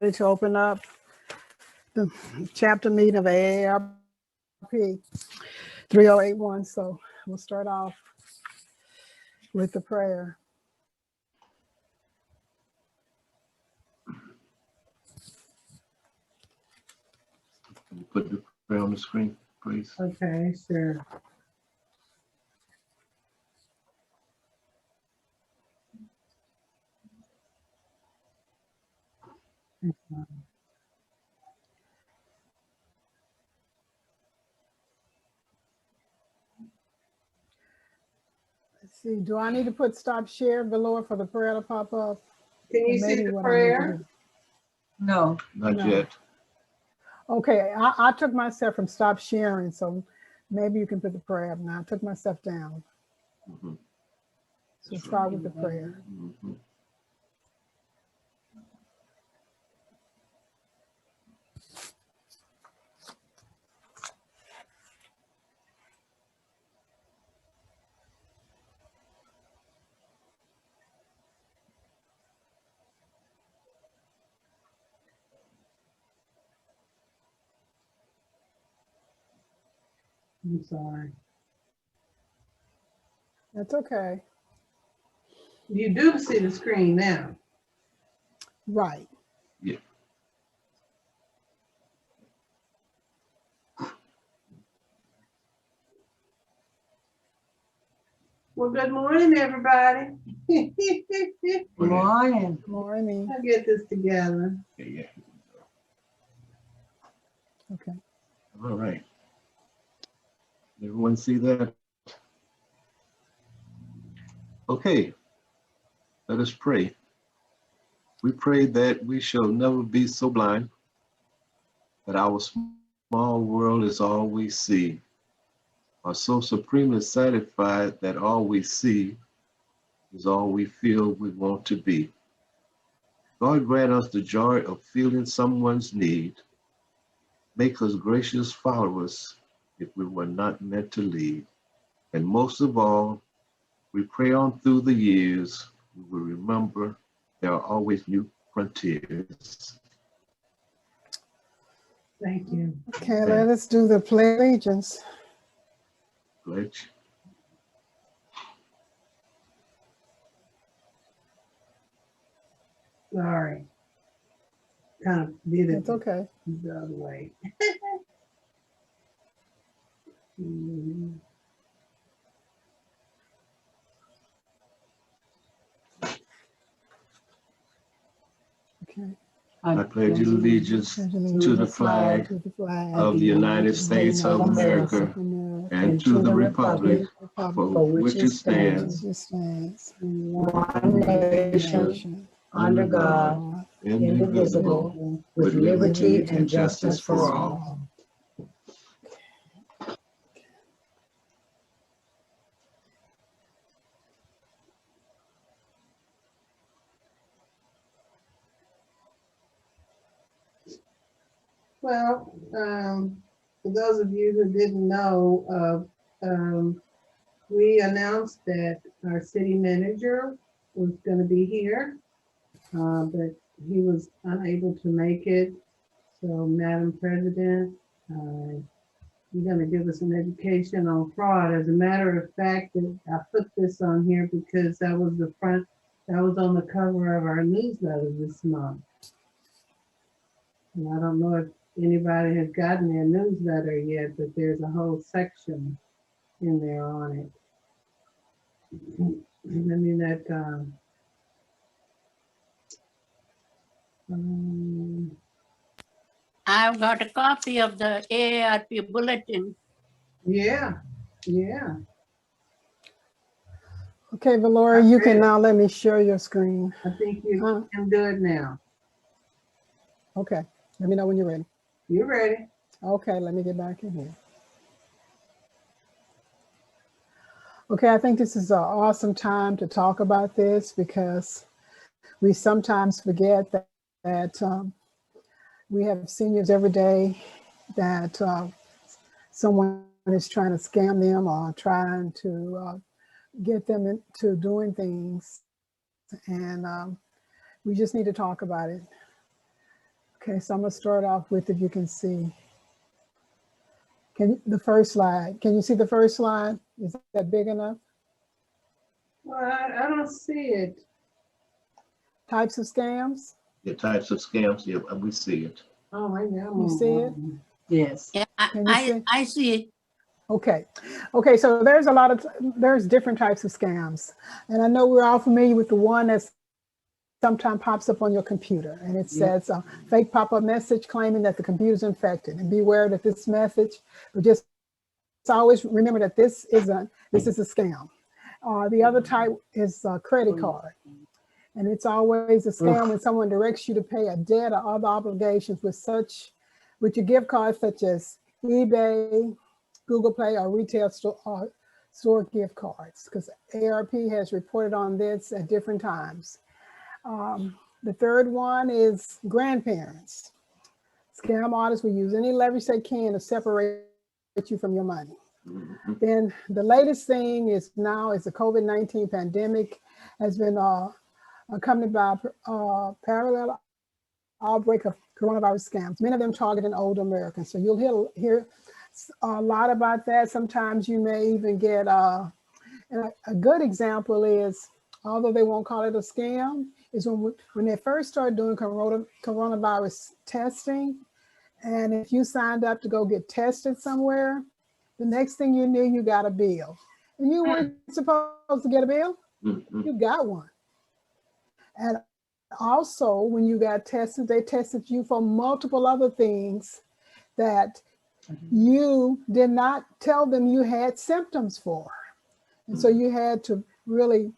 to open up the chapter meeting of AARP 3081. So we'll start off with the prayer. Can you put the prayer on the screen, please? Okay, sure. Let's see, do I need to put stop share below for the prayer to pop up? Can you Or see the what I need to prayer? do? No, Not No. yet. Okay, I took myself from stop sharing, so maybe you can put the prayer up now. I took myself down. Mhm. So start with the prayer. Mhm. I'm sorry. That's okay. You do see the screen now. Right. Yeah. Well, good morning, everybody. good morning. Morning. I'll get this together. Yeah. Okay. All right. Everyone see that? Okay. Let us pray. We pray that we shall never be so blind that our small world is all we see, or so supremely satisfied that all we see is all we feel we want to be. God grant us the joy of feeling someone's need. Make us gracious followers if we were not meant to lead. And most of all, we pray on through the years, we will remember there are always new frontiers. Thank you. Okay, let us do the pledge of allegiance. Pledge. Sorry. Kind of did it It's okay. the other way. Okay. I pledge allegiance to the flag To the flag of the United States of America and to the republic for which it stands, It stands One nation, under under God, indivisible, with liberty and justice for all. Well, for those of you who didn't know, we announced that our city manager was going to be here, but he was unable to make it. So, Madam President, you're going to give us an education on fraud. As a matter of fact, I put this on here because that was on the cover of our newsletter this month. And I don't know if anybody has gotten their newsletter yet, but there's a whole section in there on it. Let me I've got a copy of the AARP bulletin. yeah. Okay, Valora, you can now let me share your screen. I think you can do it now. Okay, let me know when you're ready. You're ready. Okay, let me get back in here. Okay, I think this is an awesome time to talk about this because we sometimes forget that we have seniors every day that someone is trying to scam them or trying to get them into doing things. And we just need to talk about it. Okay, so I'm gonna start off with, if you can see, the first slide. Can you see the first slide? Is that big enough? Well, I don't see it. Types of scams? The types of scams, yeah, we see it. Oh, right now. You see it? Yes. Yeah, Can you see? I see it. Okay, so there's different types of scams. And I know we're all familiar with the one that sometimes pops up on your computer, and it says fake pop-up message claiming that the computer's infected. And beware that this message, but just always remember that this is a scam. The other type is a credit card. And it's always a scam when someone directs you to pay a debt or other obligations with your gift cards such as eBay, Google Play, or retail store gift cards, because ARP has reported on this at different times. The third one is grandparents. Scam artists will use any leverage they can to separate you from your money. Then the latest thing is the COVID-19 pandemic has been accompanied by a parallel outbreak of coronavirus scams, many of them targeting older Americans. So you'll hear a lot about that. Sometimes you may even get a good example is, although they won't call it a scam, is when they first started doing coronavirus testing, and if you signed up to go get tested somewhere, the next thing you knew, you got a bill. And you weren't supposed to get a bill. You got one. And also, when you got tested, they tested you for multiple other things that you did not tell them you had symptoms for. And so you had to really,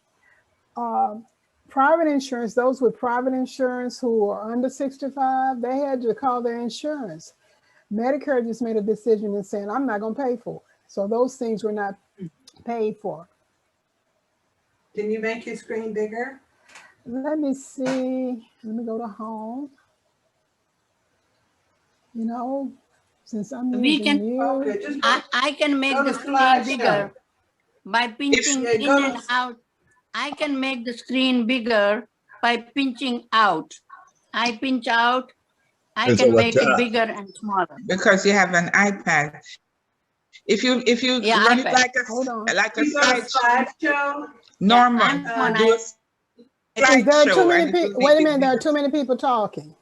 private insurance, those with private insurance who are under 65, they had to call their insurance. Medicare just made a decision and saying, I'm not going to pay for it. So those things were not paid for. Can you make your screen bigger? Let me see. Let me go to home. You know, since I'm We using can- you. Okay, just I can make Go the to screen slideshow. bigger by pinching If- in go and to- out. I can make the screen bigger by pinching out. I pinch out, I And so can what, make it bigger and smaller. Because you have an iPad. If you Yeah, run it iPad. like Hold on. a you go to slideshow, slideshow. normal, I'm on do a Is there too slideshow many and it will people? make Wait a it minute, there are bigger. too many people talking.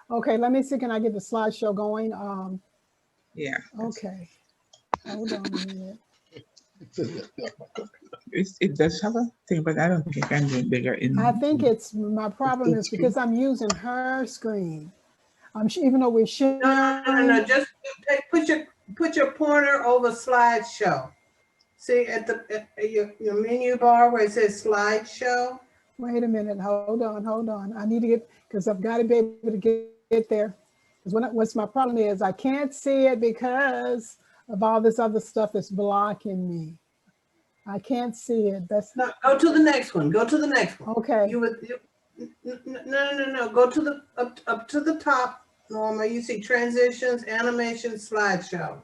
Okay, let me see. Can I get the slideshow going? Yeah, Okay. Hold on a minute. it does have a thing, but I don't think it can be bigger in. I think it's my problem is because I'm using her screen. Even though we're sharing. No. Just put your pointer over slideshow. See at your menu bar where it says slideshow. Wait a minute. Hold on. I need to get, because I've got to be able to get there. Because what's my problem is I can't see it because of all this other stuff that's blocking me. I can't see it. That's No, go to the next one. Go to the next one. okay. No. Go to the up to the top, Norma. You see transitions, animation, slideshow.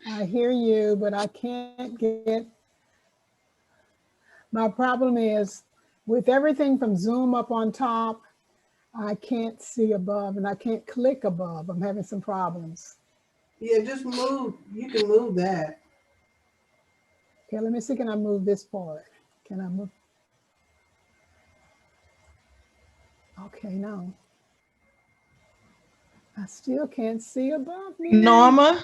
I hear you, but I can't get. My problem is with everything from Zoom up on top, I can't see above and I can't click above. I'm having some problems. Yeah, just move. You can move that. Okay, let me see. Can I move this part? Can I move? Okay, no. I still can't see above me. Norma,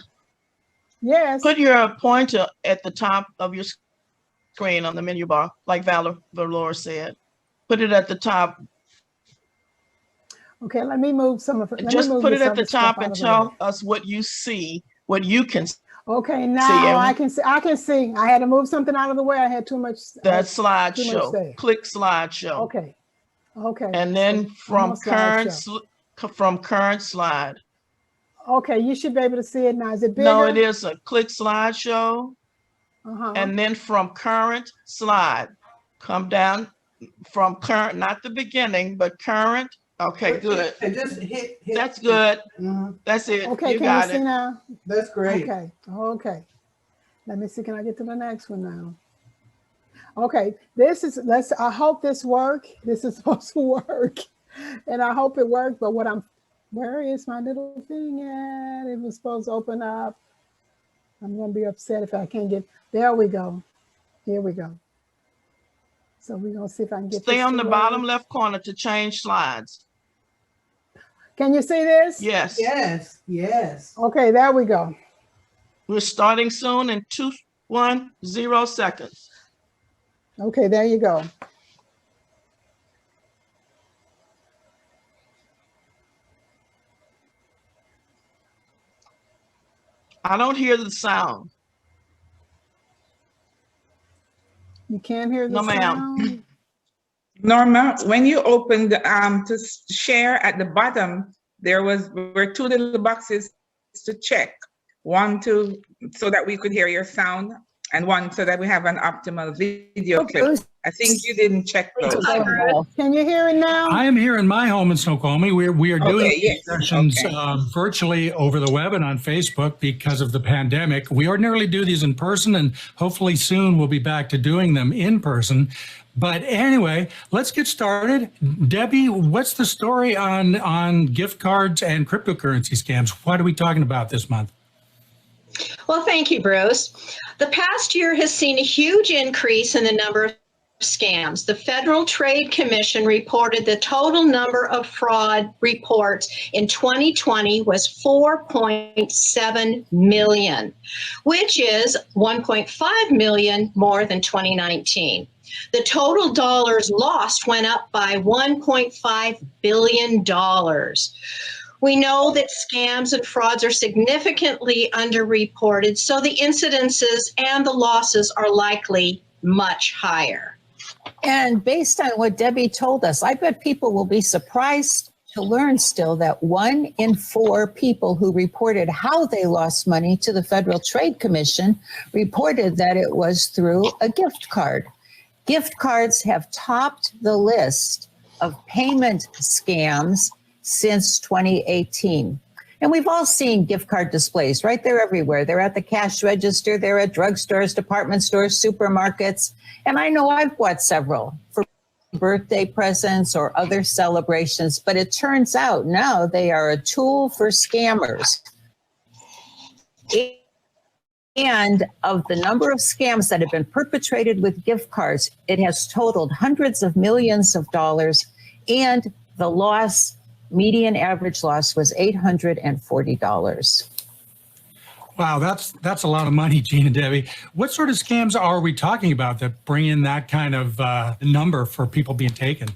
Yes. put your pointer at the top of your screen on the menu bar, like Valor said. Put it at the top. Okay, let me move some of it. Just put it at the top and tell us what you see, what you can see. Okay, now and I can see. I can see. I had to move something out of the way. I had too much. that too much there. slideshow. Click slideshow. Okay. Okay. And then So, from I'm on current slide. Okay, you should be able to see it now. Is it bigger? No, it is a click slideshow. Uh-huh. And then from current slide, come down from current, not the beginning, but current. Okay, good. And just hit. That's good. Mhm. That's it. Okay, You can got you see it. now? That's great. Okay. Okay. Let me see. Can I get to the next one now? Okay. I hope this works. This is supposed to work. And I hope it worked, but where is my little thing at? It was supposed to open up. I'm gonna be upset if I can't get, there we go. Here we go. So we're gonna see if I can get Stay this on to the bottom work. left corner to change slides. Can you see this? Yes, Yes, yes. Okay, there we go. we're starting soon in 2-1-0 seconds. Okay, there you go. I don't hear the sound. You can't hear the No, ma'am. sound? Norma, when you opened to share at the bottom, were two little boxes to check. One so that we could hear your sound, and one so that we have an optimal video clip. I think you didn't check those. Can you hear it now? I am here in my home in Snoqualmie. We are doing Okay, these yes, sessions okay. virtually over the web and on Facebook because of the pandemic. We ordinarily do these in person, and hopefully soon we'll be back to doing them in person. But anyway, let's get started. Debbie, what's the story on gift cards and cryptocurrency scams? What are we talking about this month? Well, thank you, Bruce. The past year has seen a huge increase in the number of scams. The Federal Trade Commission reported the total number of fraud reports in 2020 was 4.7 million, which is 1.5 million more than 2019. The total dollars lost went up by $1.5 billion. We know that scams and frauds are significantly underreported, so the incidences and the losses are likely much higher. And based on what Debbie told us, I bet people will be surprised to learn still that 1 in 4 people who reported how they lost money to the Federal Trade Commission reported that it was through a gift card. Gift cards have topped the list of payment scams since 2018. And we've all seen gift card displays, right? They're everywhere. They're at the cash register, they're at drugstores, department stores, supermarkets. And I know I've bought several for birthday presents or other celebrations, but it turns out now they are a tool for scammers. And of the number of scams that have been perpetrated with gift cards, it has totaled hundreds of millions of dollars, and the median average loss was $840. Wow, that's a lot of money, Gene and Debbie. What sort of scams are we talking about that bring in that kind of number for people being taken?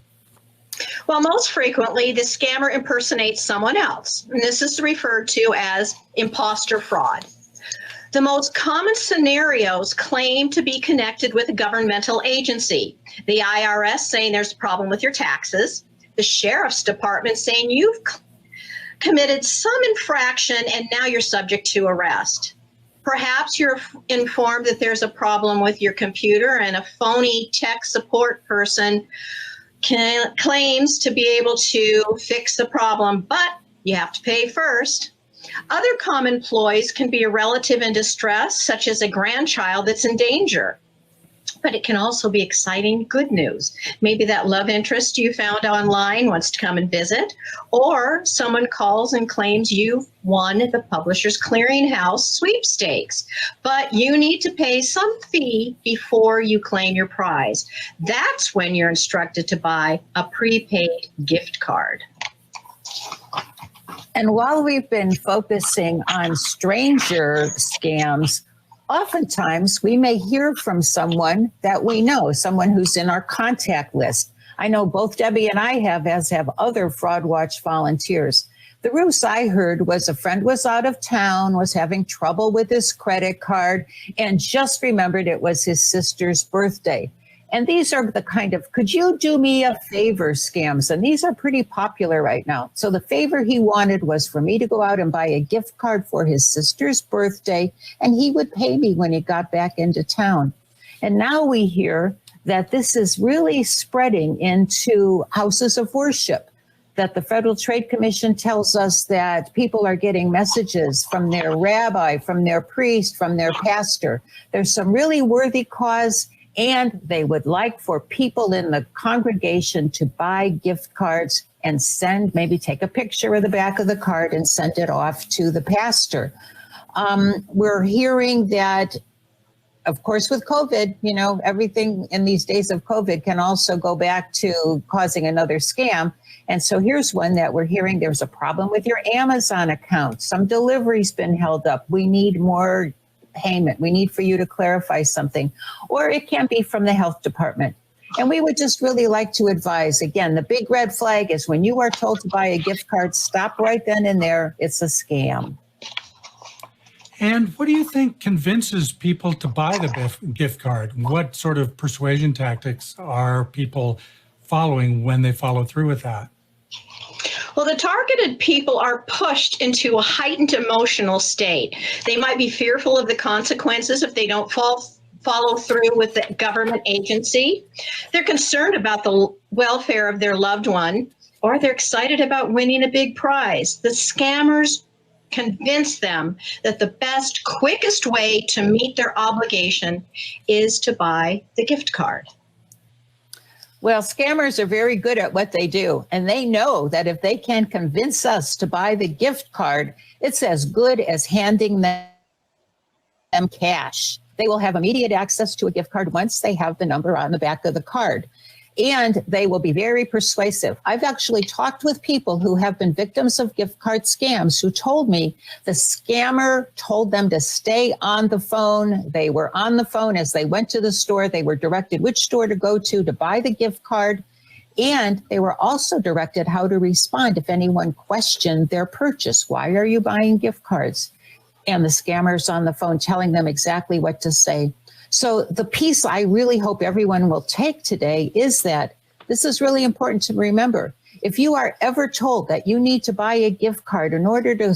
Well, most frequently, the scammer impersonates someone else, and this is referred to as imposter fraud. The most common scenarios claim to be connected with a governmental agency. The IRS saying there's a problem with your taxes, the sheriff's department saying you've committed some infraction and now you're subject to arrest. Perhaps you're informed that there's a problem with your computer and a phony tech support person claims to be able to fix the problem, but you have to pay first. Other common ploys can be a relative in distress, such as a grandchild that's in danger. But it can also be exciting good news. Maybe that love interest you found online wants to come and visit, or someone calls and claims you've won the Publishers Clearinghouse sweepstakes, but you need to pay some fee before you claim your prize. That's when you're instructed to buy a prepaid gift card. And while we've been focusing on stranger scams, oftentimes we may hear from someone that we know, someone who's in our contact list. I know both Debbie and I have, as have other Fraud Watch volunteers. The ruse I heard was a friend was out of town, was having trouble with his credit card, and just remembered it was his sister's birthday. And these are the kind of, could you do me a favor scams? And these are pretty popular right now. So the favor he wanted was for me to go out and buy a gift card for his sister's birthday, and he would pay me when he got back into town. And now we hear that this is really spreading into houses of worship, that the Federal Trade Commission tells us that people are getting messages from their rabbi, from their priest, from their pastor. There's some really worthy cause, and they would like for people in the congregation to buy gift cards and maybe take a picture of the back of the card and send it off to the pastor. We're hearing that, of course, with COVID, everything in these days of COVID can also go back to causing another scam. And so here's one that we're hearing: there's a problem with your Amazon account. Some delivery's been held up. We need more payment. We need for you to clarify something. Or it can be from the health department. And we would just really like to advise, again, the big red flag is when you are told to buy a gift card, stop right then and there. It's a scam. And what do you think convinces people to buy the gift card? What sort of persuasion tactics are people following when they follow through with that? Well, the targeted people are pushed into a heightened emotional state. They might be fearful of the consequences if they don't follow through with the government agency. They're concerned about the welfare of their loved one, or they're excited about winning a big prize. The scammers convince them that the best, quickest way to meet their obligation is to buy the gift card. Well, scammers are very good at what they do, and they know that if they can convince us to buy the gift card, it's as good as handing them cash. They will have immediate access to a gift card once they have the number on the back of the card, and they will be very persuasive. I've actually talked with people who have been victims of gift card scams who told me the scammer told them to stay on the phone. They were on the phone as they went to the store. They were directed which store to go to buy the gift card. And they were also directed how to respond if anyone questioned their purchase. Why are you buying gift cards? And the scammer's on the phone telling them exactly what to say. So the piece I really hope everyone will take today is that this is really important to remember. If you are ever told that you need to buy a gift card in order to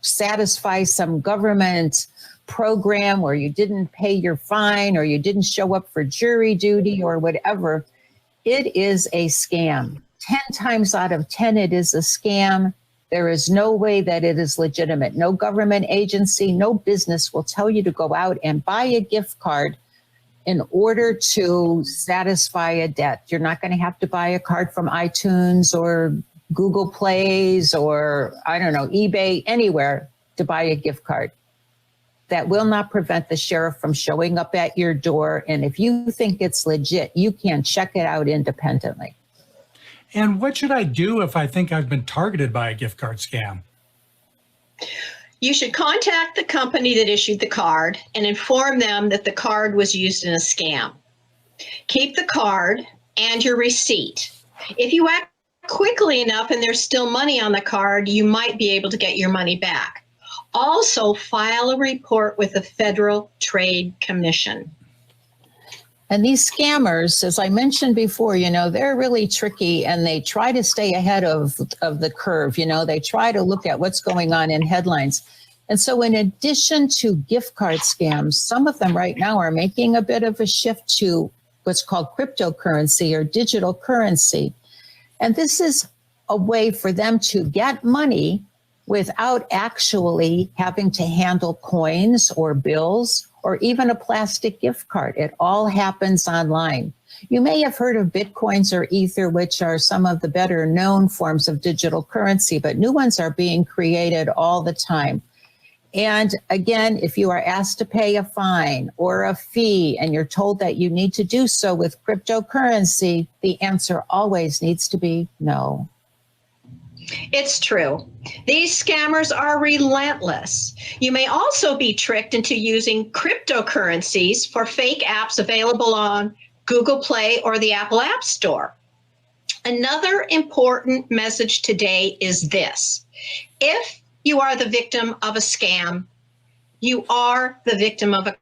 satisfy some government program, or you didn't pay your fine, or you didn't show up for jury duty or whatever, it is a scam. 10 times out of 10, it is a scam. There is no way that it is legitimate. No government agency, no business will tell you to go out and buy a gift card in order to satisfy a debt. You're not going to have to buy a card from iTunes or Google Plays or, eBay, anywhere to buy a gift card. That will not prevent the sheriff from showing up at your door. And if you think it's legit, you can check it out independently. And what should I do if I think I've been targeted by a gift card scam? You should contact the company that issued the card and inform them that the card was used in a scam. Keep the card and your receipt. If you act quickly enough and there's still money on the card, you might be able to get your money back. Also, file a report with the Federal Trade Commission. And these scammers, as I mentioned before, they're really tricky, and they try to stay ahead of the curve. They try to look at what's going on in headlines. And so in addition to gift card scams, some of them right now are making a bit of a shift to what's called cryptocurrency or digital currency. And this is a way for them to get money without actually having to handle coins or bills or even a plastic gift card. It all happens online. You may have heard of Bitcoins or Ether, which are some of the better known forms of digital currency, but new ones are being created all the time. And again, if you are asked to pay a fine or a fee and you're told that you need to do so with cryptocurrency, the answer always needs to be no. It's true. These scammers are relentless. You may also be tricked into using cryptocurrencies for fake apps available on Google Play or the Apple App Store. Another important message today is this: if you are the victim of a scam, you are the victim of a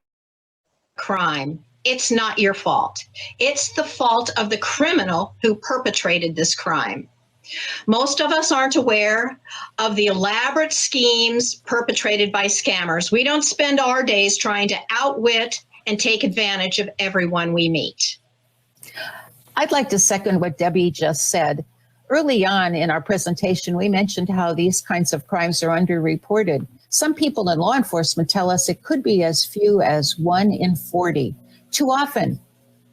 crime. It's not your fault. It's the fault of the criminal who perpetrated this crime. Most of us aren't aware of the elaborate schemes perpetrated by scammers. We don't spend our days trying to outwit and take advantage of everyone we meet. I'd like to second what Debbie just said. Early on in our presentation, we mentioned how these kinds of crimes are underreported. Some people in law enforcement tell us it could be as few as 1 in 40. Too often,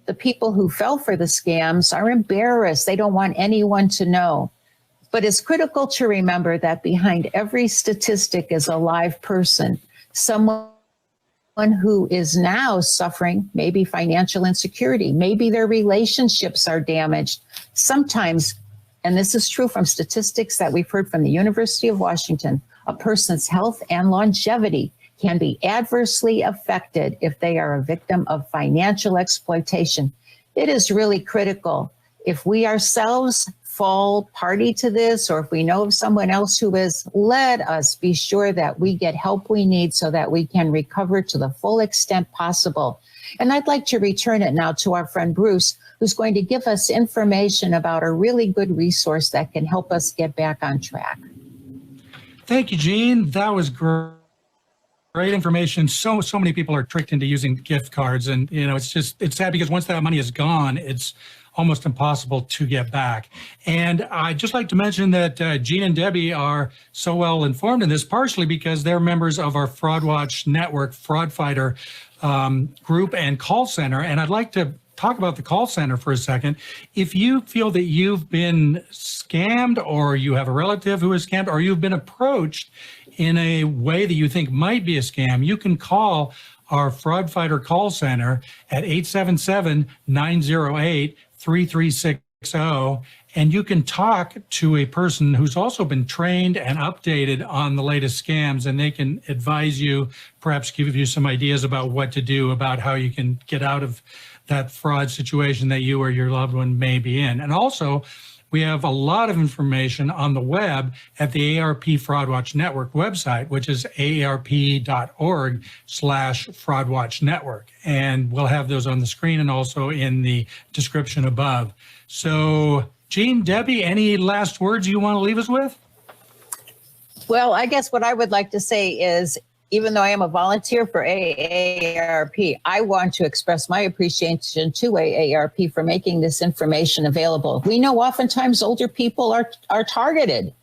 the people who fell for the scams are embarrassed. They don't want anyone to know. But it's critical to remember that behind every statistic is a live person, someone who is now suffering maybe financial insecurity, maybe their relationships are damaged. Sometimes, and this is true from statistics that we've heard from the University of Washington, a person's health and longevity can be adversely affected if they are a victim of financial exploitation. It is really critical. If we ourselves fall party to this, or if we know of someone else who is, let us be sure that we get help we need so that we can recover to the full extent possible. And I'd like to return it now to our friend Bruce, who's going to give us information about a really good resource that can help us get back on track. Thank you, Jean. That was great. Great information. So many people are tricked into using gift cards, and it's sad because once that money is gone, it's almost impossible to get back. And I'd just like to mention that Jean and Debbie are so well informed in this, partially because they're members of our Fraud Watch Network, Fraud Fighter group and call center. And I'd like to talk about the call center for a second. If you feel that you've been scammed, or you have a relative who is scammed, or you've been approached in a way that you think might be a scam, you can call our Fraud Fighter call center at 877-908-3360, and you can talk to a person who's also been trained and updated on the latest scams, and they can advise you, perhaps give you some ideas about what to do, about how you can get out of that fraud situation that you or your loved one may be in. And also, we have a lot of information on the web at the AARP Fraud Watch Network website, which is aarp.org/fraudwatchnetwork. And we'll have those on the screen and also in the description above. So, Jean, Debbie, any last words you want to leave us with? Well, I guess what I would like to say is, even though I am a volunteer for AARP, I want to express my appreciation to AARP for making this information available. We know oftentimes older people are targeted,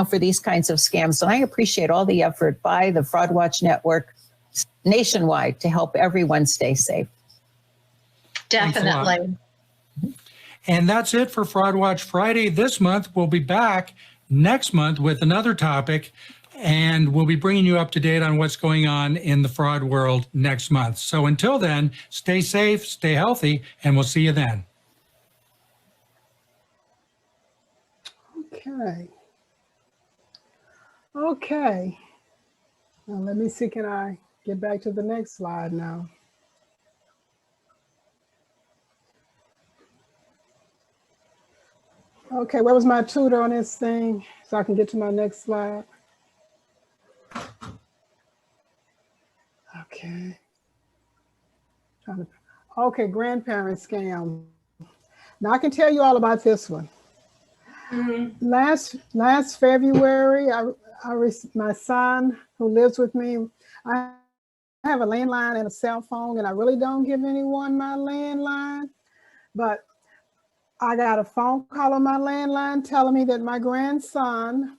for these kinds of scams. And I appreciate all the effort by the Fraud Watch Network nationwide to help everyone stay safe. Definitely. And that's it for Fraud Watch Friday this month. We'll be back next month with another topic, and we'll be bringing you up to date on what's going on in the fraud world next month. So until then, stay safe, stay healthy, and we'll see you then. Okay. Now let me see, can I get back to the next slide now? Okay, where was my tutor on this thing so I can get to my next slide? Okay. Okay, grandparent scam. Now I can tell you all about this one. Mm-hmm. Last February, my son who lives with me, I have a landline and a cell phone, and I really don't give anyone my landline, but I got a phone call on my landline telling me that my grandson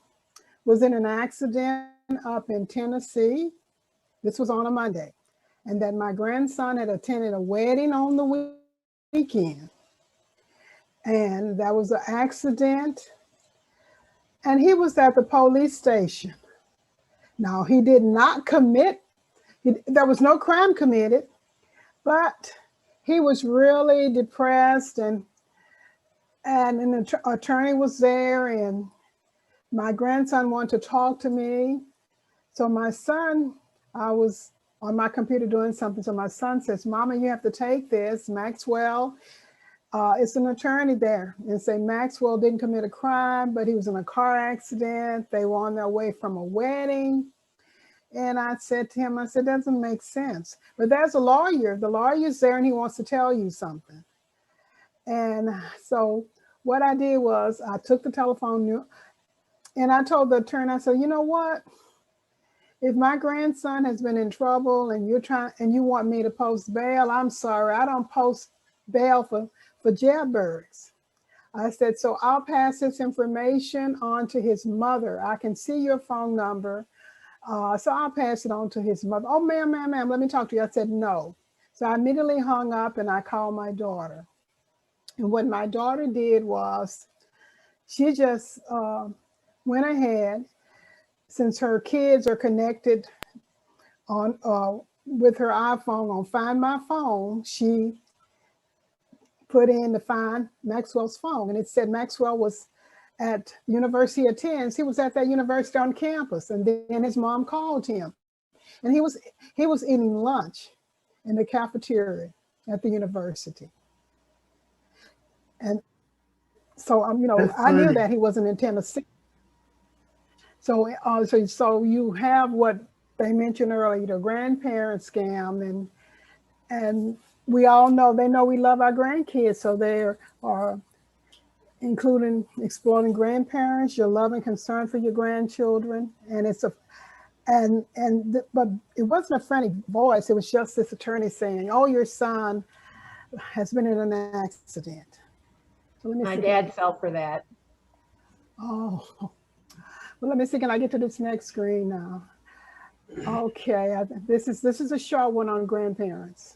was in an accident up in Tennessee. This was on a Monday. And that my grandson had attended a wedding on the weekend. And that was an accident. And he was at the police station. Now, he did not commit, there was no crime committed, but he was really depressed, and an attorney was there, and my grandson wanted to talk to me. So my son, I was on my computer doing something. So my son says, "Mama, you have to take this. Maxwell, it's an attorney there." And say, Maxwell didn't commit a crime, but he was in a car accident. They were on their way from a wedding. And I said to him, that doesn't make sense. But there's a lawyer. The lawyer's there and he wants to tell you something. And so what I did was I took the telephone and I told the attorney, I said, you know what? If my grandson has been in trouble and you want me to post bail, I'm sorry, I don't post bail for jailbirds. I said, so I'll pass this information on to his mother. I can see your phone number. So I'll pass it on to his mother. Oh, ma'am, let me talk to you. I said, no. So I immediately hung up and I called my daughter. And what my daughter did was she just went ahead, since her kids are connected on with her iPhone on Find My Phone, she put in to find Maxwell's phone, and it said Maxwell was at University of Tennessee. He was at that university on campus, and then his mom called him, and he was eating lunch in the cafeteria at the university. And so you know, That's I knew funny. that he wasn't in Tennessee. So so you have what they mentioned earlier, the grandparent scam, and we all know, they know we love our grandkids, so they are including exploiting grandparents, your love and concern for your grandchildren, and but it wasn't a frantic voice. It was just this attorney saying, "Oh, your son has been in an accident." So let me My see. dad fell for that. Oh, well, let me see. Can I get to this next screen now? Okay, this is a short one on grandparents.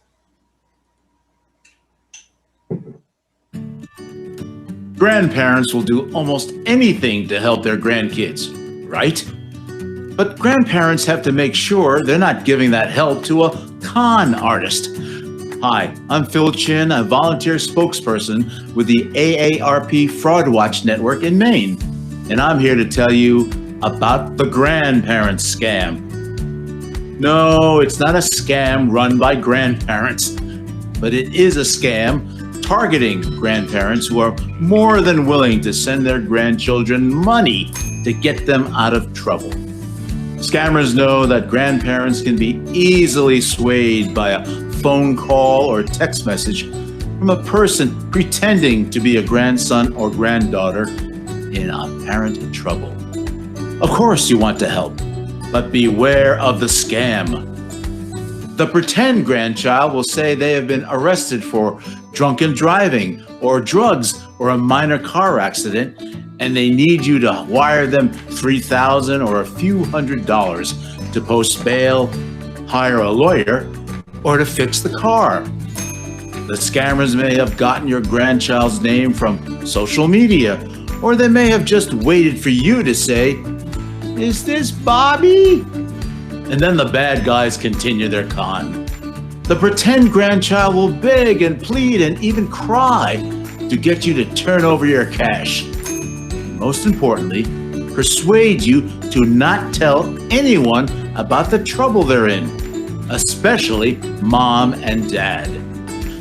Grandparents will do almost anything to help their grandkids, right? But grandparents have to make sure they're not giving that help to a con artist. Hi, I'm Phil Chin, a volunteer spokesperson with the AARP Fraud Watch Network in Maine, and I'm here to tell you about the grandparent scam. No, it's not a scam run by grandparents, but it is a scam targeting grandparents who are more than willing to send their grandchildren money to get them out of trouble. Scammers know that grandparents can be easily swayed by a phone call or text message from a person pretending to be a grandson or granddaughter in apparent trouble. Of course you want to help, but beware of the scam. The pretend grandchild will say they have been arrested for drunken driving or drugs or a minor car accident, and they need you to wire them $3,000 or a few $100s to post bail, hire a lawyer, or to fix the car. The scammers may have gotten your grandchild's name from social media, or they may have just waited for you to say, "Is this Bobby?" And then the bad guys continue their con. The pretend grandchild will beg and plead and even cry to get you to turn over your cash. Most importantly, persuade you to not tell anyone about the trouble they're in, especially mom and dad.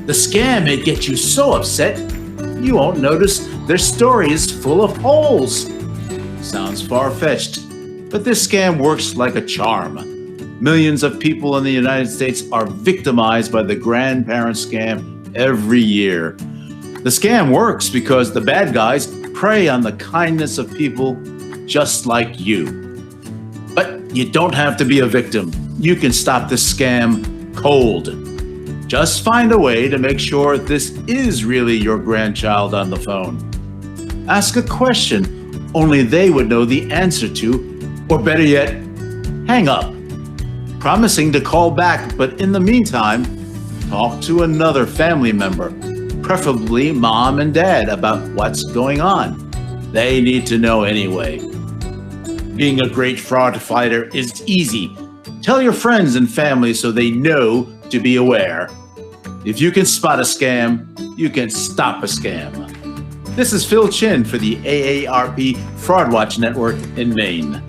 The scam may get you so upset, you won't notice their story is full of holes. Sounds far-fetched, but this scam works like a charm. Millions of people in the United States are victimized by the grandparent scam every year. The scam works because the bad guys prey on the kindness of people just like you. But you don't have to be a victim. You can stop this scam cold. Just find a way to make sure this is really your grandchild on the phone. Ask a question only they would know the answer to, or better yet, hang up, promising to call back, but in the meantime, talk to another family member, preferably mom and dad, about what's going on. They need to know anyway. Being a great fraud fighter is easy. Tell your friends and family so they know to be aware. If you can spot a scam, you can stop a scam. This is Phil Chin for the AARP Fraud Watch Network in Maine.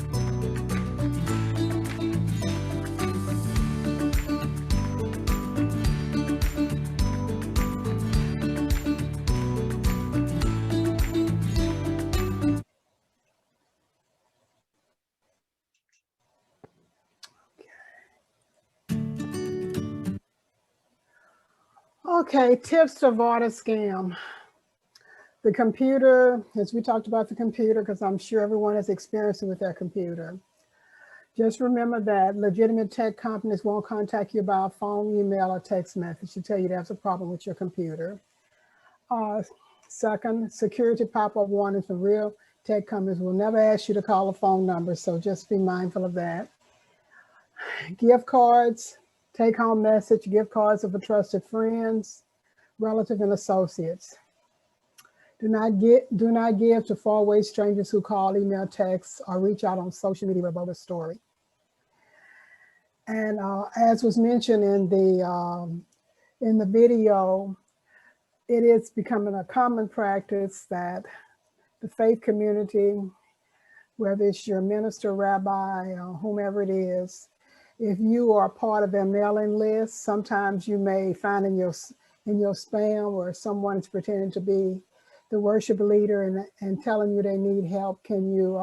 Okay, tips to avoid a scam. The computer, as we talked about the computer, because I'm sure everyone has experience with their computer. Just remember that legitimate tech companies won't contact you by phone, email, or text message to tell you there's a problem with your computer. Second, security pop-up warnings from real tech companies will never ask you to call a phone number, so just be mindful of that. Gift cards, take-home message, gift cards of trusted friends, relatives, and associates. Do not give to faraway strangers who call, email, text, or reach out on social media about a story. And as was mentioned in the video, it is becoming a common practice that the faith community, whether it's your minister, rabbi, or whomever it is, if you are part of their mailing list, sometimes you may find in your spam where someone is pretending to be the worship leader and telling you they need help. Can you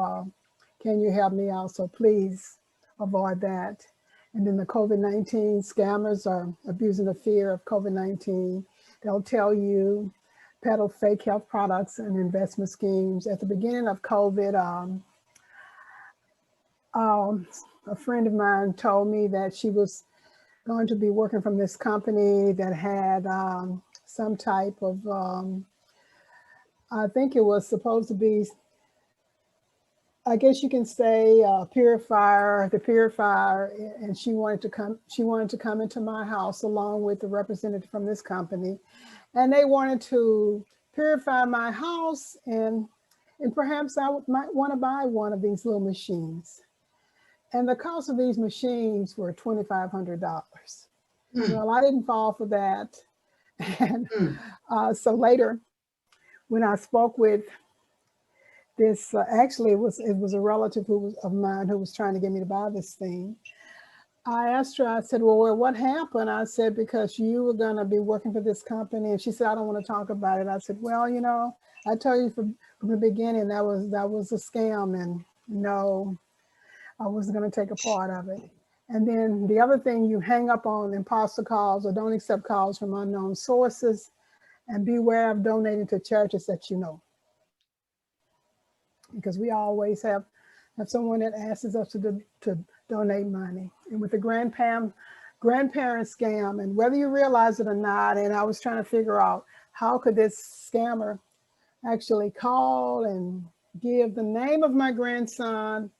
help me out? So please avoid that. And then the COVID-19 scammers are abusing the fear of COVID-19. They'll tell you, peddle fake health products and investment schemes. At the beginning of COVID, a friend of mine told me that she was going to be working from this company that had some type of, I think it was supposed to be, I guess you can say, the purifier, and she wanted to come into my house along with the representative from this company, and they wanted to purify my house, and perhaps I might want to buy one of these little machines. And the cost of these machines were $2,500. Well, I didn't fall for that. And so later, when I spoke with this, actually it was a relative of mine who was trying to get me to buy this thing. I asked her, I said, well, what happened? I said, because you were going to be working for this company. And she said, I don't want to talk about it. I said, well, you know, I told you from the beginning that was a scam, and no, I wasn't going to take a part of it. And then the other thing, you hang up on imposter calls or don't accept calls from unknown sources, and beware of donating to churches that you know. Because we always have someone that asks us to donate money. And with the grandparent scam, and whether you realize it or not, and I was trying to figure out how could this scammer actually call and give the name of my grandson.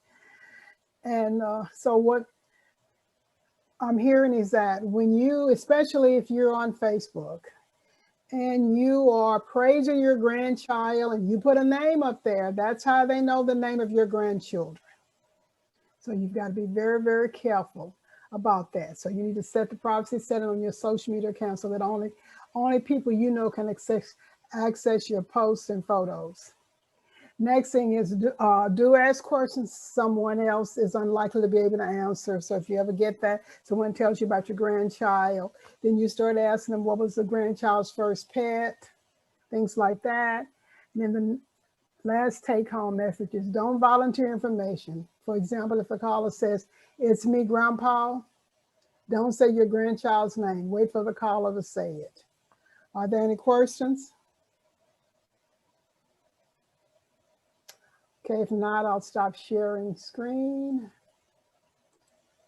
And so what I'm hearing is that when you, especially if you're on Facebook, and you are praising your grandchild and you put a name up there, that's how they know the name of your grandchildren. So you've got to be very, very careful about that. So you need to set the privacy setting on your social media account so that only people you know can access your posts and photos. Next thing is do ask questions someone else is unlikely to be able to answer. So if you ever get that, someone tells you about your grandchild, then you start asking them what was the grandchild's first pet, things like that. And then the last take-home message is don't volunteer information. For example, if a caller says, it's me, Grandpa, don't say your grandchild's name. Wait for the caller to say it. Are there any questions? Okay, if not, I'll stop sharing screen.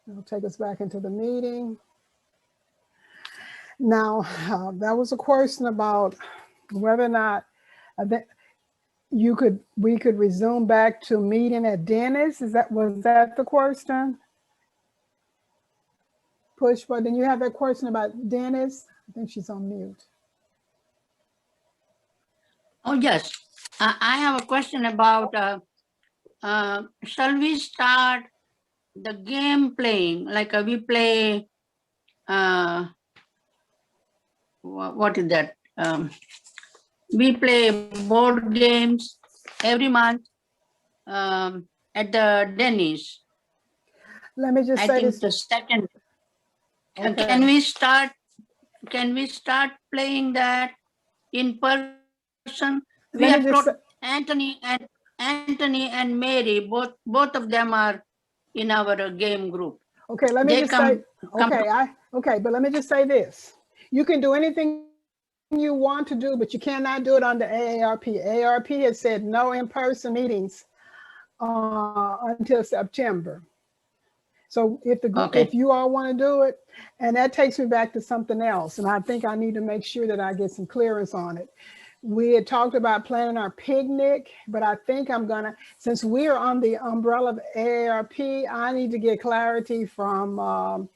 It'll take us back into the meeting. Now, that was a question about whether or not we could resume back to meeting at Dennis. Was that the question? Push button. You have that question about Dennis? I think she's on mute. Oh, yes. I have a question about, shall we start the game playing? Like we play, what is that? We play board games every month at the Dennis. Let me just I say think this. the second. Okay. Can we start playing that in person? We Let have me just brought Anthony and Mary, both of them are in our game group. Okay, let me They just come- say, but let me just say this. You can do anything you want to do, but you cannot do it under AARP. AARP has said no in-person meetings until September. So if you all want to do it, and that takes me back to something else, and I think I need to make sure that I get some clearance on it. We had talked about planning our picnic, but I think I'm gonna, since we are on the umbrella of AARP, I need to get clarity from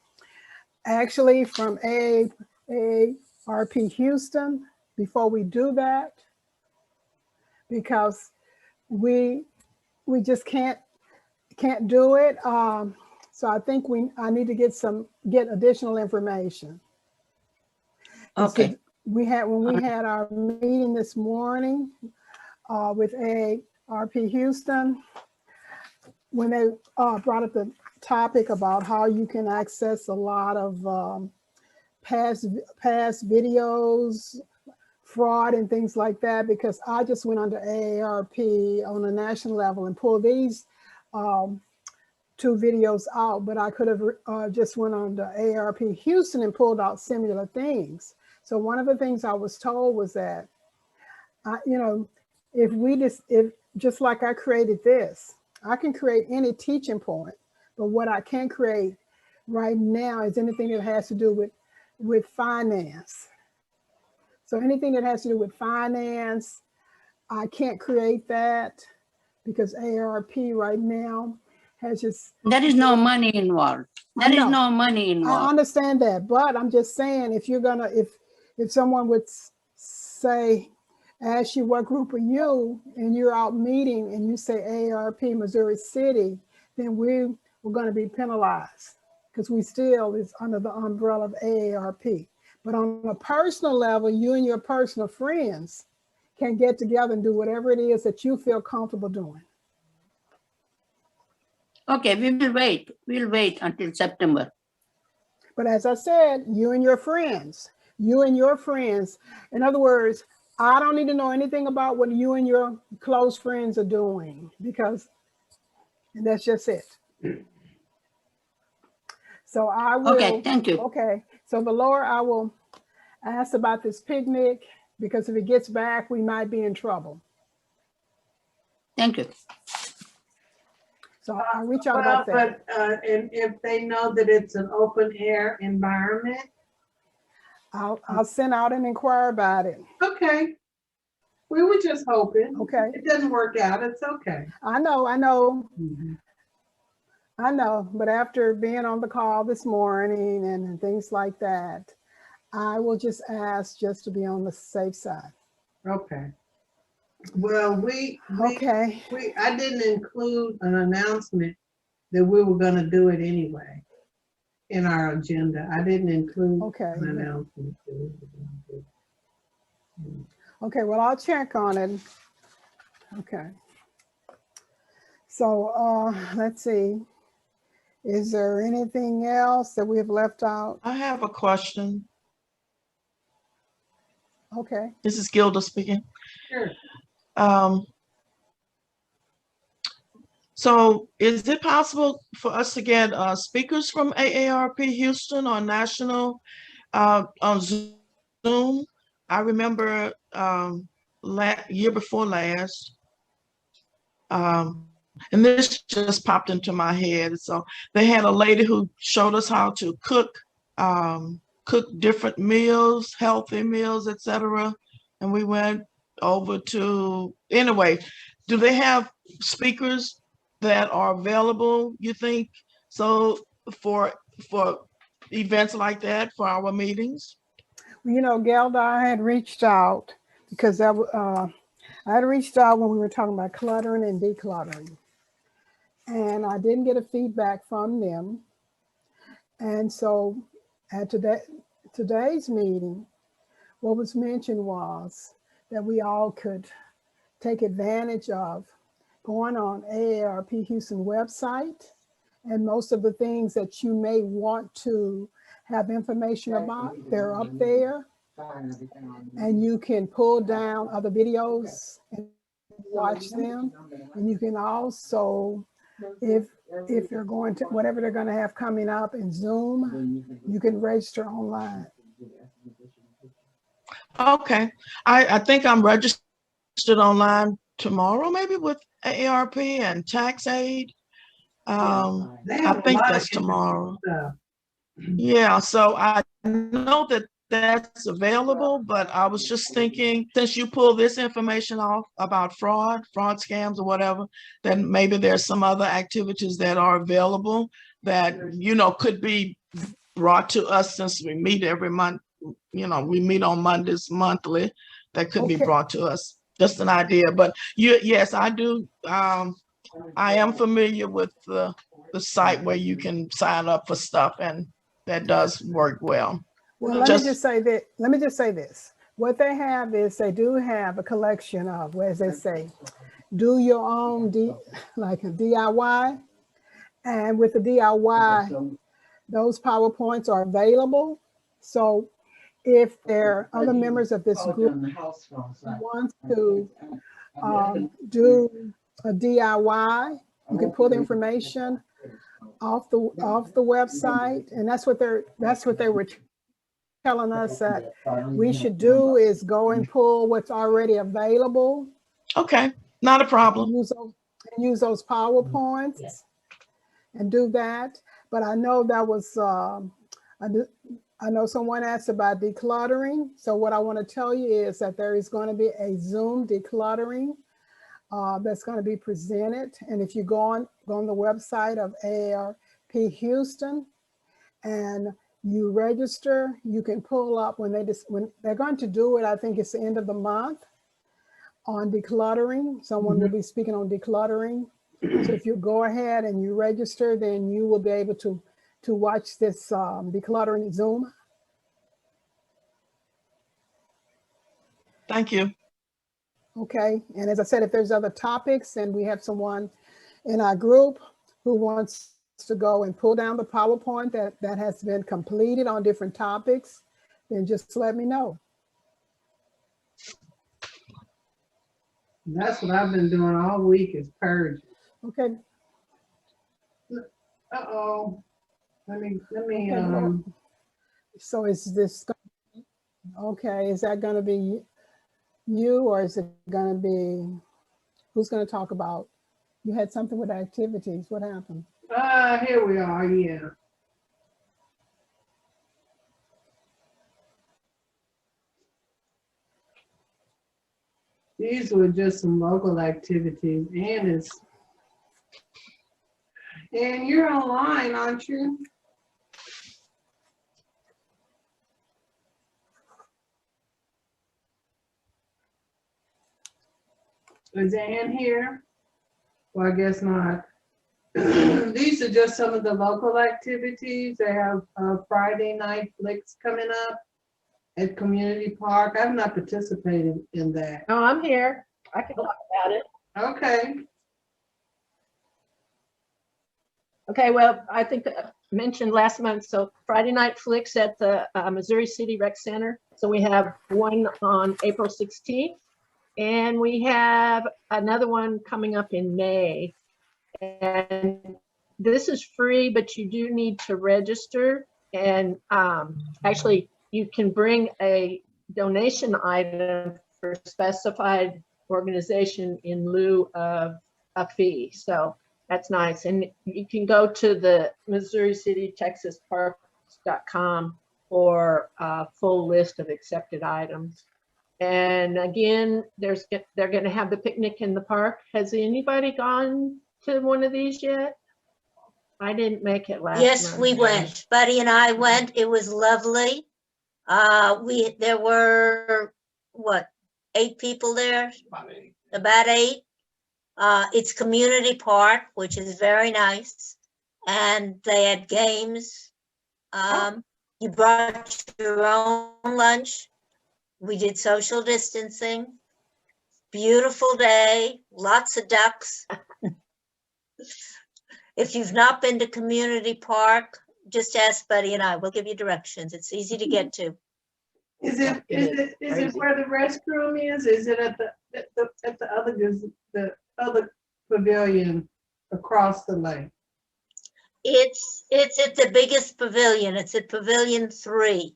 actually from AARP Houston before we do that. because we just can't do it. So I think I need to get additional information. Okay. When we had our meeting this morning with AARP Houston, when they brought up the topic about how you can access a lot of past videos, fraud and things like that, because I just went under AARP on a national level and pulled these 2 videos out, but I could have just went on to AARP Houston and pulled out similar things. So one of the things I was told was that, if just like I created this, I can create any teaching point, but what I can't create right now is anything that has to do with finance. So anything that has to do with finance, I can't create that because AARP right now has just. There is no money involved. There is no money I involved. understand that, but I'm just saying, if someone would say, ask you what group are you, and you're out meeting and you say AARP Missouri City, then we're going to be penalized because we still is under the umbrella of AARP. But on a personal level, you and your personal friends can get together and do whatever it is that you feel comfortable doing. Okay, we will wait. We'll wait until September. But as I said, you and your friends. In other words, I don't need to know anything about what you and your close friends are doing because that's just it. So I will. Okay, thank you. Okay, so Valora, I will ask about this picnic because if it gets back, we might be in trouble. Thank you. So I'll reach out about that. But and if they know that it's an open air environment. I'll send out and inquire about it. Okay. We were just hoping. Okay. It doesn't work out. It's okay. I know. But after being on the call this morning and things like that, I will just ask just to be on the safe side. Okay. Well, I didn't include an announcement that we were going to do it anyway in our agenda. I didn't include an announcement. Okay, well, I'll check on it. Okay. So let's see. Is there anything else that we have left out? I have a question. Okay. This is Gilda speaking. Sure. So is it possible for us to get speakers from AARP Houston on national, on Zoom? I remember year before last, and this just popped into my head. So they had a lady who showed us how to cook different meals, healthy meals, etc. And we went over to, anyway, do they have speakers that are available, you think? So for events like that, for our meetings? You know, Gelda, I had reached out because I had reached out when we were talking about cluttering and decluttering. And I didn't get a feedback from them. And so at today's meeting, what was mentioned was that we all could take advantage of going on AARP Houston website, and most of the things that you may want to have information about, they're up there. And you can pull down other videos and watch them. And you can also, if they're going to, whatever they're going to have coming up in Zoom, you can register online. Okay. I think I'm registered online tomorrow, maybe with AARP and TaxAid. I think that's tomorrow. Yeah, so I know that that's available, but I was just thinking, since you pulled this information off about fraud scams or whatever, then maybe there's some other activities that are available that, you know, could be brought to us since we meet every month. You know, we meet on Mondays monthly, that could be brought to us. just an idea, but yes, I do. I am familiar with the site where you can sign up for stuff, and that does work well. Well, let me just say this. What they have is they do have a collection of, as they say, do your own, like a DIY. And with the DIY, those PowerPoints are available. So if there are other members of this group who want to do a DIY, you can pull the information off the website, and that's what they were telling us that we should do, is go and pull what's already available. Okay, not a problem. Use those PowerPoints and do that. But I know that was I know someone asked about decluttering. So what I want to tell you is that there is going to be a Zoom decluttering that's going to be presented. And if you go on the website of AARP Houston and you register, you can pull up when they're going to do it. I think it's the end of the month on decluttering. Someone will be speaking on decluttering. So if you go ahead and you register, then you will be able to watch this decluttering Zoom. Thank you. Okay, and as I said, if there's other topics and we have someone in our group who wants to go and pull down the PowerPoint that has been completed on different topics, then just let me know. That's what I've been doing all week, is purge. Okay. Uh-oh. Let me, Okay, so is this, okay, is that going to be you, or is it going to be, who's going to talk about, you had something with activities, what happened? here we are, yeah. These were just some local activities, and you're online, aren't you? Is Ann here? Well, I guess not. These are just some of the local activities. They have Friday night flicks coming up at Community Park. I've not participated in that. Oh, I'm here. I can talk about it. Okay. Okay, well, I think I mentioned last month, so Friday night flicks at the Missouri City Rec Center. So we have one on April 16th, and we have another one coming up in May. And this is free, but you do need to register. And actually, you can bring a donation item for specified organization in lieu of a fee. So that's nice. And you can go to the Missouri City Texas Parks.com for a full list of accepted items. And again, they're going to have the picnic in the park. Has anybody gone to one of these yet? I didn't make it last Yes, month. we went. Buddy and I went. It was lovely. There were, what, 8 people there? About 8. It's community park, which is very nice. And they had games. You brought your own lunch. We did social distancing. Beautiful day, lots of ducks. If you've not been to community park, just ask Buddy and I. We'll give you directions. It's easy to get to. Is it where the restroom is? Is it at the other pavilion across the lake? It's at the biggest pavilion. It's at Pavilion 3.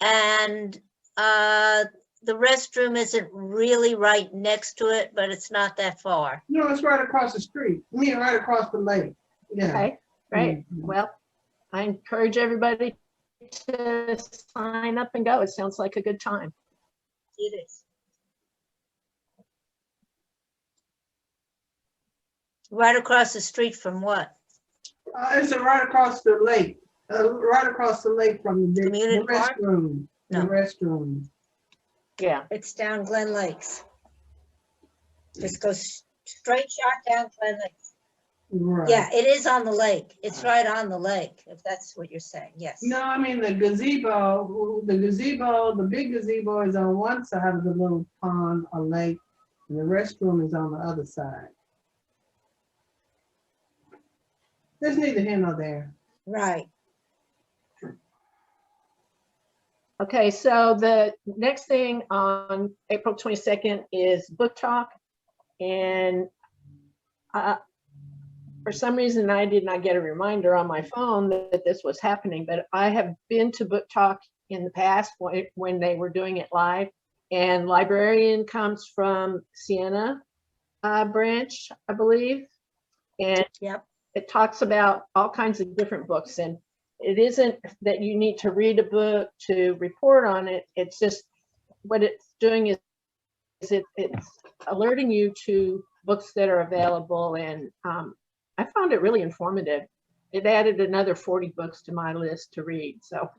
And the restroom isn't really right next to it, but it's not that far. No, it's right across the street. I mean, right across the lake. Yeah. Okay, great. Well, I encourage everybody to sign up and go. It sounds like a good time. It is. Right across the street from what? It's right across the lake. Right across the lake from the Community park? restroom. No. The restroom. Yeah. It's down Glen Lakes. Just go straight shot down Glen Lakes. Right. Yeah, it is on the lake. It's right on the lake, if that's what you're saying, yes. No, I mean the gazebo, the big gazebo is on one side of the little pond or lake, and the restroom is on the other side. There's neither here nor there. Right. Okay, so the next thing on April 22nd is Book Talk. And for some reason, I did not get a reminder on my phone that this was happening, but I have been to Book Talk in the past when they were doing it live. And librarian comes from Siena branch, I believe. And Yep. it talks about all kinds of different books. And it isn't that you need to read a book to report on it. It's just what it's doing is it's alerting you to books that are available. And I found it really informative. It added another 40 books to my list to read. So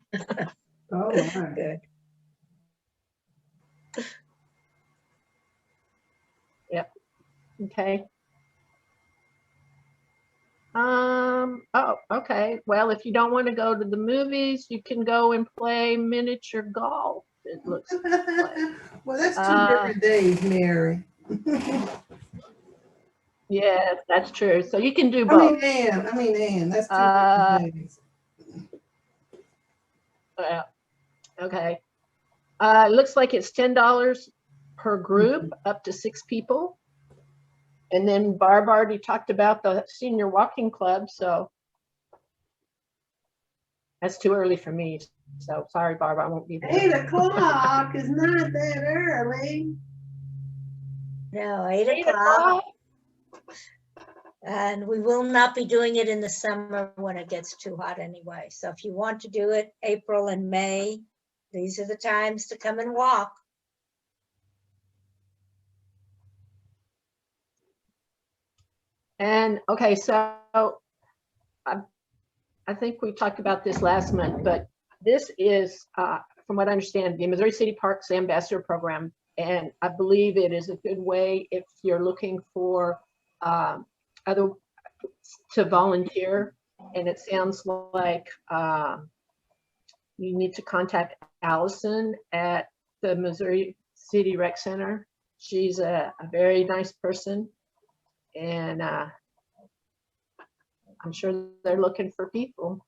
Oh, my. Good. okay. Oh, okay. Well, if you don't want to go to the movies, you can go and play miniature golf. It looks like. Well, that's 2 different days, Mary. Yes, that's true. So you can do I both. mean, Ann, that's 2 different days. Okay. It looks like it's $10 per group, up to 6 people. And then Barb already talked about the senior walking club, so that's too early for me. So sorry, Barb, I won't be there. 8 o'clock is not that early. No, 8 o'clock. And we will not be doing it in the summer when it gets too hot anyway. So if you want to do it April and May, these are the times to come and walk. And okay, so I think we talked about this last month, but this is, from what I understand, the Missouri City Parks Ambassador Program. And I believe it is a good way if you're looking for other to volunteer. And it sounds like you need to contact Allison at the Missouri City Rec Center. She's a very nice person. And I'm sure they're looking for people.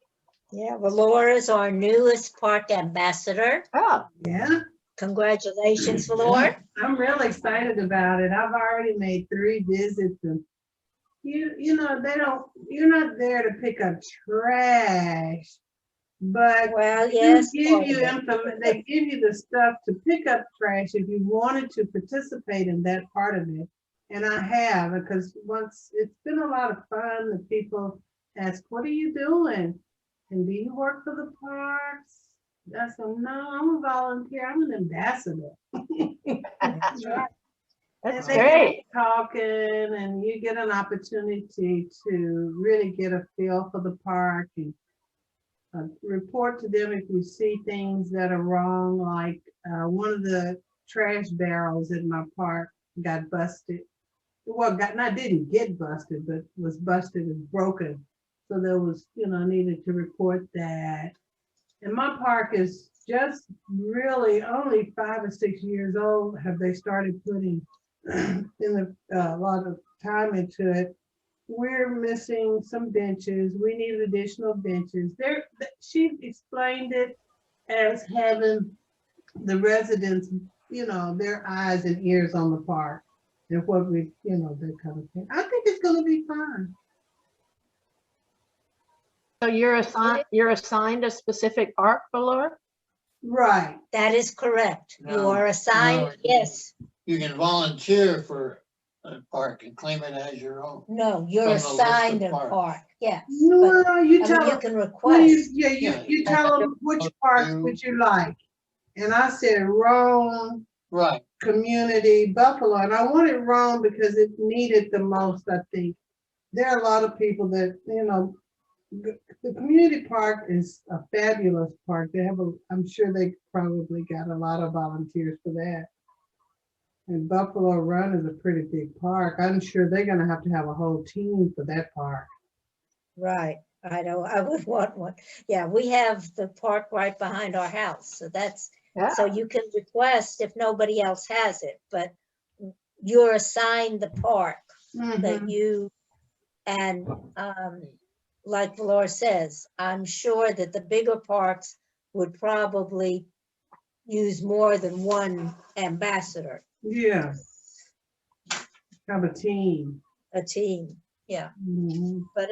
Yeah, well, Laura is our newest park ambassador. Oh, Yeah, Congratulations, Laura. I'm really excited about it. I've already made 3 visits, and you know, you're not there to pick up trash, but Well, yes. they give you the stuff to pick up trash if you wanted to participate in that part of it. And I have, because once it's been a lot of fun. The people ask, what are you doing? And do you work for the parks? I said, no, I'm a volunteer. I'm an ambassador. That's right. that's And they great. get talking, and you get an opportunity to really get a feel for the park and report to them if you see things that are wrong, like one of the trash barrels in my park got busted. Well, didn't get busted, but was busted and broken. So there was, needed to report that. And my park is just really only 5 or 6 years old. Have they started putting a lot of time into it? We're missing some benches. We need additional benches. She explained it as having the residents, their eyes and ears on the park. And what we, that kind of thing. I think it's going to be fun. So you're assigned a specific park, Laura? Right. That is correct. You No, are assigned, no. yes. You can volunteer for a park and claim it as your own. No, you're From the list of assigned a parks. park, yes. No, you But, tell you them. can Well, request. you tell them which parks would you like. And I said Rome, Right. Community, Buffalo. And I wanted Rome because it needed the most, I think. There are a lot of people that, the community park is a fabulous park. They have I'm sure they probably got a lot of volunteers for that. And Buffalo Run is a pretty big park. I'm sure they're gonna have to have a whole team for that park. Right, I know, I would want one. Yeah, we have the park right behind our house, so that's, so you can request if nobody else has it, but you're assigned the park that you, and like Laura says, I'm sure that the bigger parks would probably use more than one ambassador. Yeah. Have a team. A team, yeah. Mhm. But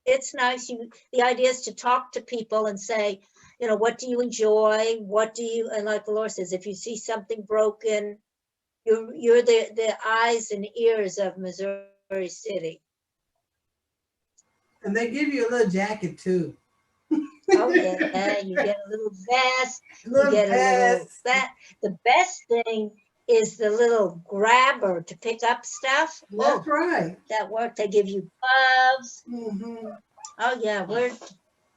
it's nice. The idea is to talk to people and say, you know, what do you enjoy? What do you, and like Laura says, if you see something broken, you're the eyes and ears of Missouri City. And they give you a little jacket too. Oh yeah, you get a little vest, Little you get a little vest. that. The best thing is the little grabber to pick up stuff. That's right. That work. They give you gloves. Mhm. Oh yeah, we're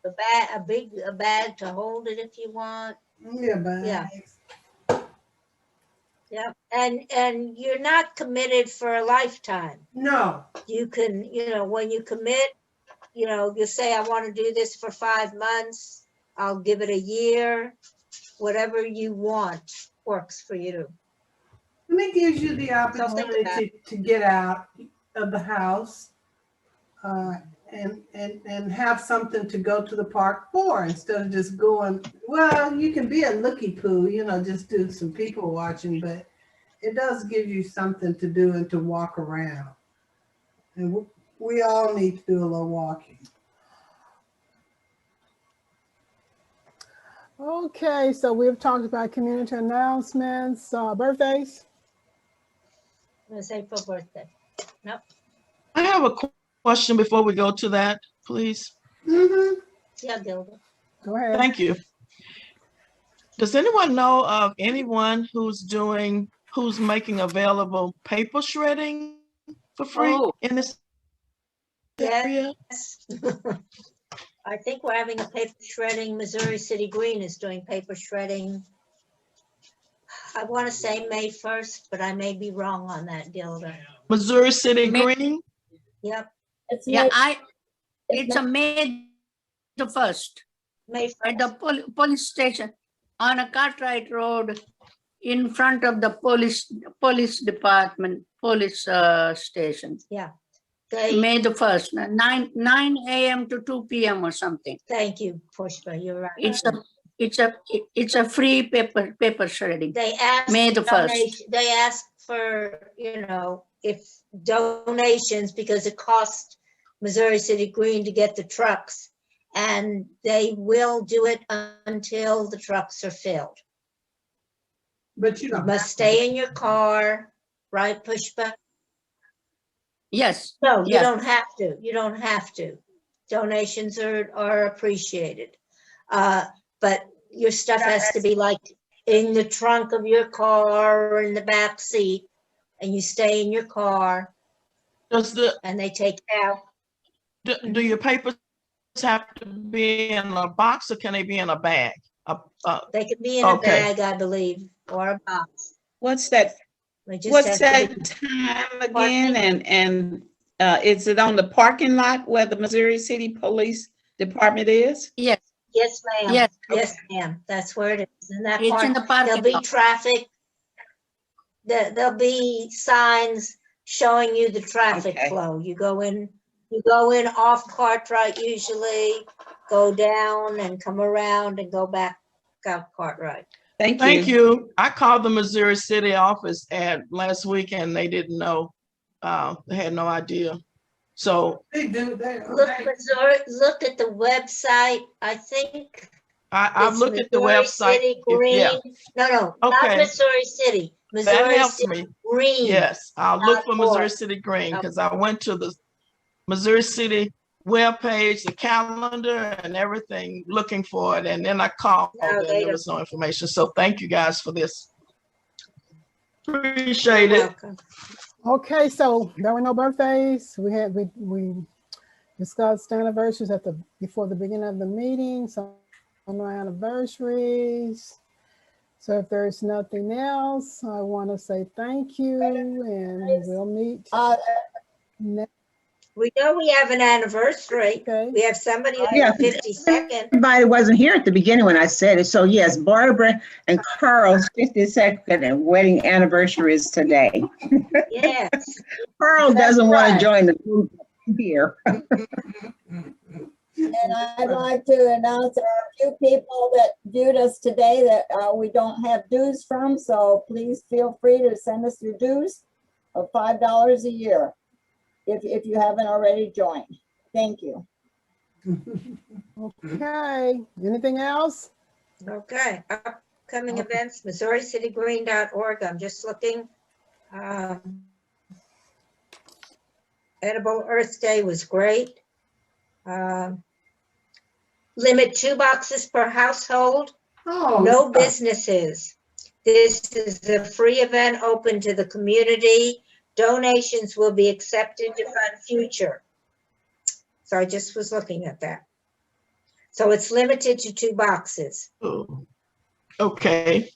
a bag to hold it if you want. Yeah, bags. Yeah, and you're not committed for a lifetime. No. You can, you know, when you commit, you know, you say, I want to do this for 5 months. I'll give it a year. Whatever you want works for you. And it gives you the think about opportunity to get out of the house and have something to go to the park for instead of just going, well, you can be a looky-poo, you know, just do some people watching, but it does give you something to do and to walk around. And we all need to do a little walking. Okay, so we've talked about community announcements, birthdays. It's April birthday. Nope. I have a question before we go to that, please. Yeah, Gilda. Go ahead. Thank you. Does anyone know of anyone who's making available paper shredding for free in this area? Yes. I think we're having a paper shredding. Missouri City Green is doing paper shredding. I want to say May 1st, but I may be wrong on that, Gilda. Missouri City Green? Yep. Yeah, it's a May the 1st. May 1st. At the police station on a Cartwright Road in front of the police department, police station. Yeah. May the 1st, 9 a.m. to 2 p.m. or something. Thank you, Pushpa. You're right. It's a free paper shredding. They asked May the 1st. They asked for, you know, if donations because it cost Missouri City Green to get the trucks, and they will do it until the trucks are filled. But you must stay in your car, right, Pushpa? Yes. No, you yes. don't have to. You don't have to. Donations are appreciated. But your stuff has to be like in the trunk of your car or in the back seat, and you stay in your car. And they take it out. Do your papers have to be in a box or can they be in a bag? They could be in a bag, I believe, or a box. What's that? What's that time again? And is it on the parking lot where the Missouri City Police Department is? Yes. Yes, ma'am. Yes. Yes, ma'am. That's where it is. In that It's park, in the parking there'll be lot. traffic. There'll be signs showing you the traffic flow. You go in off Cartwright usually, go down and come around and go back out Cartwright. Thank you. I called the Missouri City office last week and they didn't know. They had no idea. So they do. Look at the website. I think I've looked at the website. City Green. Yeah. No, Okay. not Missouri City. That Missouri helps City me. Green. Yes, I'll look for .org. Missouri City Green because I went to the Missouri City webpage, the calendar and everything looking for it. And then I called and there was no information. So thank you guys for this. Appreciate it. Okay, so there were no birthdays. We discussed anniversaries before the beginning of the meeting, some anniversaries. So if there's nothing else, I want to say thank you and we'll meet. We know we have an anniversary. Okay. We have somebody on Yeah. the 52nd. Everybody wasn't here at the beginning when I said it. So yes, Barbara and Carl's 52nd wedding anniversary is today. Yes. Carl doesn't want to join the group here. And I'd like to announce there are a few people that viewed us today that we don't have dues from, so please feel free to send us your dues of $5 a year if you haven't already joined. Thank you. Okay, anything else? Okay, upcoming events, MissouriCityGreen.org. I'm just looking. Edible Earth Day was great. Limit 2 boxes per household. No businesses. This is a free event open to the community. Donations will be accepted to fund future. So I just was looking at that. So it's limited to 2 boxes. Oh, okay.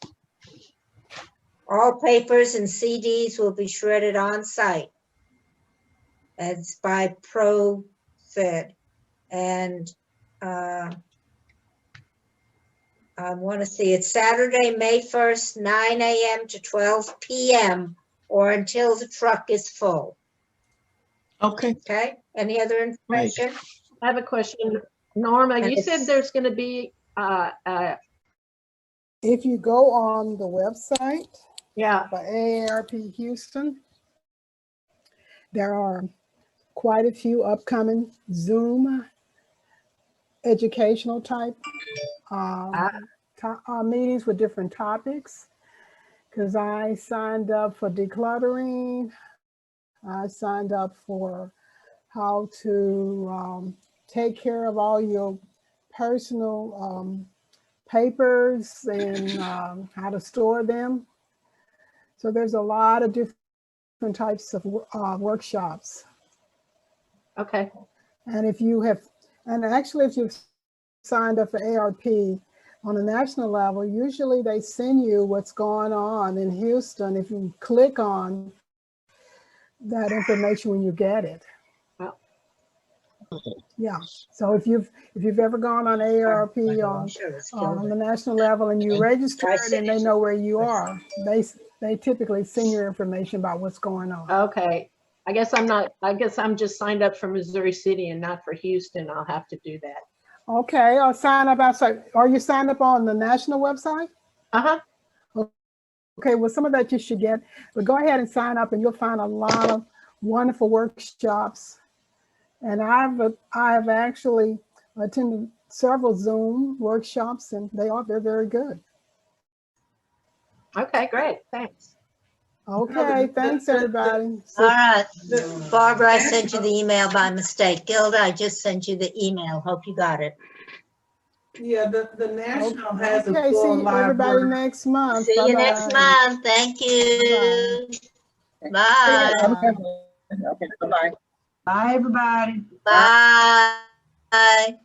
All papers and CDs will be shredded on site. It's by ProFed. And I want to see, it's Saturday, May 1st, 9 a.m. to 12 p.m. or until the truck is full. Okay. Okay, any other information? I have a question. Norma, And you said there's going to be, If you go on the website, yeah, by AARP Houston, there are quite a few upcoming Zoom educational type meetings with different topics. Because I signed up for decluttering, I signed up for how to take care of all your personal papers and how to store them. So there's a lot of different types of workshops. okay. And if you have, and actually if you've signed up for ARP on a national level, usually they send you what's going on in Houston if you click on that information when you get it. Wow. Yeah, so if you've ever gone on ARP on the national level and you registered and they know where you are, they typically send you information about what's going on. Okay. I guess I'm just signed up for Missouri City and not for Houston. I'll have to do that. Okay, I'll sign up outside. Are you signed up on the national website? Uh-huh. Okay, well, some of that you should get, but go ahead and sign up and you'll find a lot of wonderful workshops. And I've actually attended several Zoom workshops and they're very good. Okay, great. Thanks. Okay, thanks everybody. All right, Barbara, I sent you the email by mistake. Gilda, I just sent you the email. Hope you got it. Yeah, the national has a Okay, full see everybody library. next month. See you next month. Thank you. Bye. Okay, bye-bye. Bye, everybody. Bye.